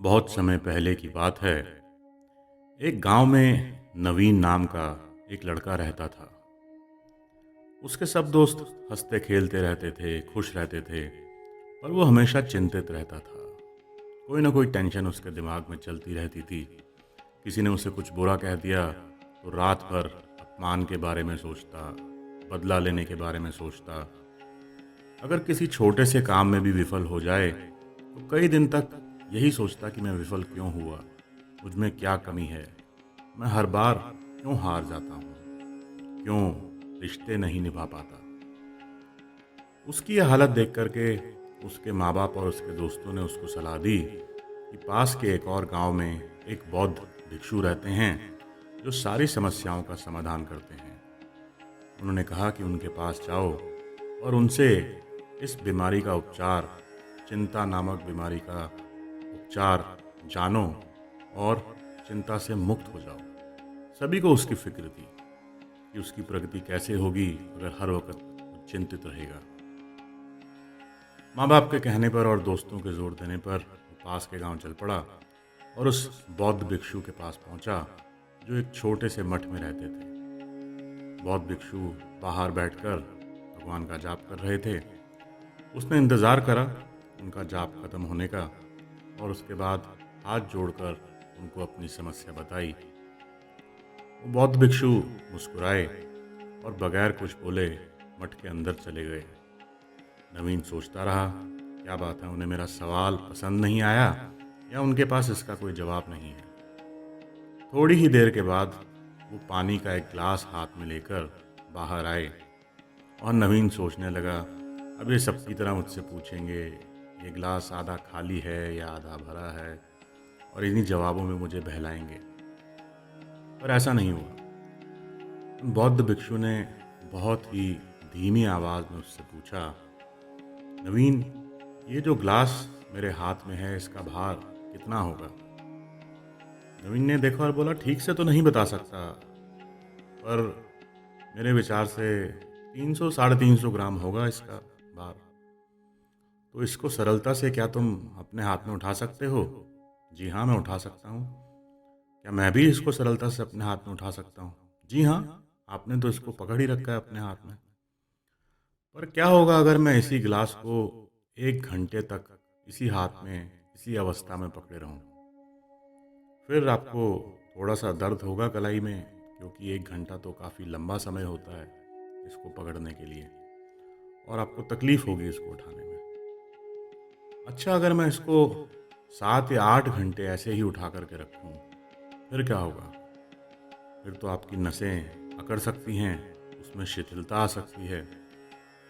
बहुत समय पहले की बात है। एक गांव में नवीन नाम का एक लड़का रहता था। उसके सब दोस्त हंसते खेलते रहते थे, खुश रहते थे, पर वो हमेशा चिंतित रहता था। कोई ना कोई टेंशन उसके दिमाग में चलती रहती थी। किसी ने उसे कुछ बुरा कह दिया तो रात भर अपमान के बारे में सोचता, बदला लेने के बारे में सोचता। अगर किसी छोटे से काम में भी विफल हो जाए तो कई दिन तक यही सोचता कि मैं विफल क्यों हुआ, मुझ में क्या कमी है, मैं हर बार क्यों हार जाता हूँ, क्यों रिश्ते नहीं निभा पाता। उसकी यह हालत देख करके उसके माँ बाप और उसके दोस्तों ने उसको सलाह दी कि पास के एक और गांव में एक बौद्ध भिक्षु रहते हैं जो सारी समस्याओं का समाधान करते हैं। उन्होंने कहा कि उनके पास जाओ और उनसे इस बीमारी का उपचार, चिंता नामक बीमारी का उपचार जानो और चिंता से मुक्त हो जाओ। सभी को उसकी फिक्र थी कि उसकी प्रगति कैसे होगी अगर हर वक्त वो चिंतित रहेगा। माँ बाप के कहने पर और दोस्तों के जोर देने पर वो पास के गांव चल पड़ा और उस बौद्ध भिक्षु के पास पहुंचा जो एक छोटे से मठ में रहते थे। बौद्ध भिक्षु बाहर बैठकर भगवान का जाप कर रहे थे। उसने इंतज़ार करा उनका जाप खत्म होने का और उसके बाद हाथ जोड़कर उनको अपनी समस्या बताई। वो बौद्ध भिक्षु मुस्कुराए और बगैर कुछ बोले मठ के अंदर चले गए। नवीन सोचता रहा, क्या बात है, उन्हें मेरा सवाल पसंद नहीं आया या उनके पास इसका कोई जवाब नहीं है। थोड़ी ही देर के बाद वो पानी का एक गिलास हाथ में लेकर बाहर आए और नवीन सोचने लगा, अब ये सबकी तरह मुझसे पूछेंगे ये गिलास आधा खाली है या आधा भरा है, और इन्हीं जवाबों में मुझे बहलाएंगे। पर ऐसा नहीं हुआ। बौद्ध भिक्षु ने बहुत ही धीमी आवाज में उससे पूछा, नवीन, ये जो ग्लास मेरे हाथ में है इसका भार कितना होगा? नवीन ने देखा और बोला, ठीक से तो नहीं बता सकता, पर मेरे विचार से 300 साढ़े 300 ग्राम होगा इसका भार। तो इसको सरलता से क्या तुम अपने हाथ में उठा सकते हो? जी हाँ, मैं उठा सकता हूँ। क्या मैं भी इसको सरलता से अपने हाथ में उठा सकता हूँ? जी हाँ, आपने तो इसको पकड़ ही रखा है अपने हाथ में। पर क्या होगा अगर मैं इसी गिलास को 1 घंटे तक इसी हाथ में, इसी अवस्था में पकड़े रहूं? फिर आपको थोड़ा सा दर्द होगा कलाई में, क्योंकि 1 घंटा तो काफ़ी लंबा समय होता है इसको पकड़ने के लिए, और आपको तकलीफ होगी इसको उठाने में। अच्छा, अगर मैं इसको 7 या 8 घंटे ऐसे ही उठा करके रखूं, फिर क्या होगा? फिर तो आपकी नसें अकड़ सकती हैं, उसमें शिथिलता आ सकती है,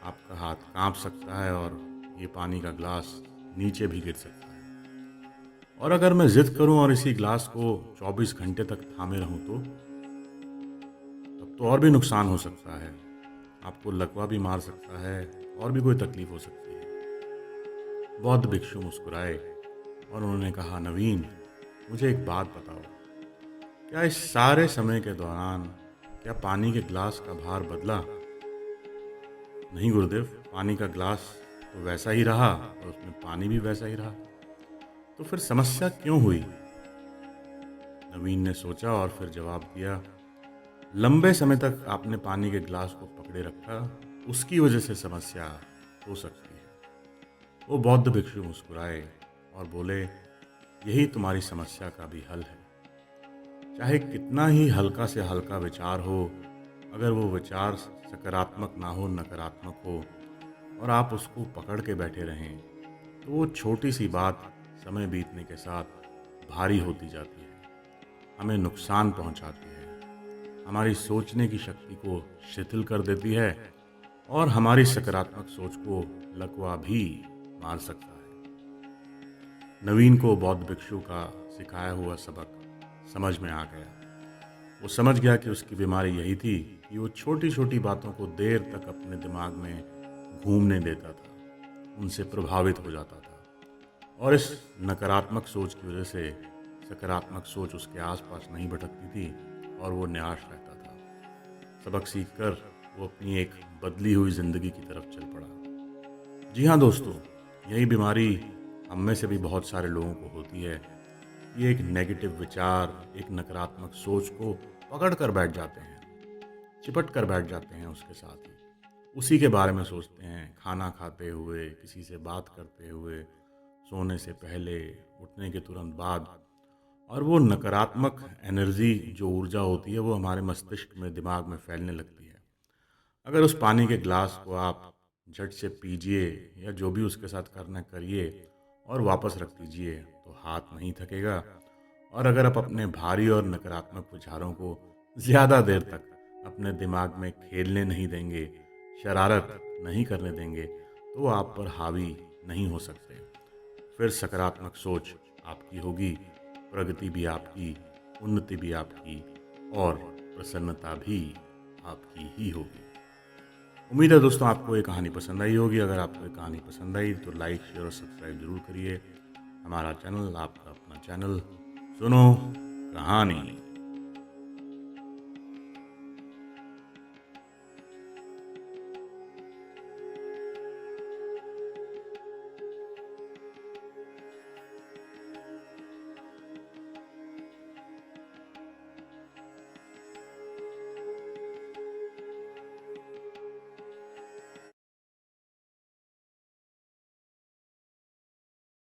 आपका हाथ कांप सकता है और ये पानी का ग्लास नीचे भी गिर सकता है। और अगर मैं जिद करूं और इसी ग्लास को 24 घंटे तक थामे रहूं तो तब तो और भी नुकसान हो सकता है, आपको लकवा भी मार सकता है और भी कोई तकलीफ हो सकती है। बौद्ध भिक्षु मुस्कुराए और उन्होंने कहा, नवीन, मुझे एक बात बताओ, क्या इस सारे समय के दौरान क्या पानी के ग्लास का भार बदला? नहीं गुरुदेव, पानी का ग्लास तो वैसा ही रहा और उसमें पानी भी वैसा ही रहा। तो फिर समस्या क्यों हुई? नवीन ने सोचा और फिर जवाब दिया, लंबे समय तक आपने पानी के गिलास को पकड़े रखा, उसकी वजह से समस्या हो सकती है। वो बौद्ध भिक्षु मुस्कुराए और बोले, यही तुम्हारी समस्या का भी हल है। चाहे कितना ही हल्का से हल्का विचार हो, अगर वो विचार सकारात्मक ना हो, नकारात्मक हो, और आप उसको पकड़ के बैठे रहें, तो वो छोटी सी बात समय बीतने के साथ भारी होती जाती है, हमें नुकसान पहुंचाती है, हमारी सोचने की शक्ति को शिथिल कर देती है और हमारी सकारात्मक सोच को लकवा भी मार सकता है। नवीन को बौद्ध भिक्षु का सिखाया हुआ सबक समझ में आ गया। वो समझ गया कि उसकी बीमारी यही थी कि वो छोटी छोटी बातों को देर तक अपने दिमाग में घूमने देता था, उनसे प्रभावित हो जाता था, और इस नकारात्मक सोच की वजह से सकारात्मक सोच उसके आसपास नहीं भटकती थी और वो निराश रहता था। सबक सीखकर वो अपनी एक बदली हुई जिंदगी की तरफ चल पड़ा। जी हाँ दोस्तों, यही बीमारी हम में से भी बहुत सारे लोगों को होती है ये एक नेगेटिव विचार, एक नकारात्मक सोच को पकड़ कर बैठ जाते हैं, चिपट कर बैठ जाते हैं उसके साथ ही। उसी के बारे में सोचते हैं, खाना खाते हुए, किसी से बात करते हुए, सोने से पहले, उठने के तुरंत बाद। और वो नकारात्मक एनर्जी, जो ऊर्जा होती है, वो हमारे मस्तिष्क में, दिमाग में फैलने लगती है। अगर उस पानी के ग्लास को आप झट से पीजिए या जो भी उसके साथ करना करिए और वापस रख दीजिए, तो हाथ नहीं थकेगा। और अगर आप अपने भारी और नकारात्मक विचारों को ज़्यादा देर तक अपने दिमाग में खेलने नहीं देंगे, शरारत नहीं करने देंगे, तो वो आप पर हावी नहीं हो सकते। फिर सकारात्मक सोच आपकी होगी, प्रगति भी आपकी, उन्नति भी आपकी और प्रसन्नता भी आपकी ही होगी। उम्मीद है दोस्तों आपको ये कहानी पसंद आई होगी। अगर आपको ये कहानी पसंद आई तो लाइक, शेयर और सब्सक्राइब जरूर करिए। हमारा चैनल, आपका अपना चैनल, सुनो कहानी।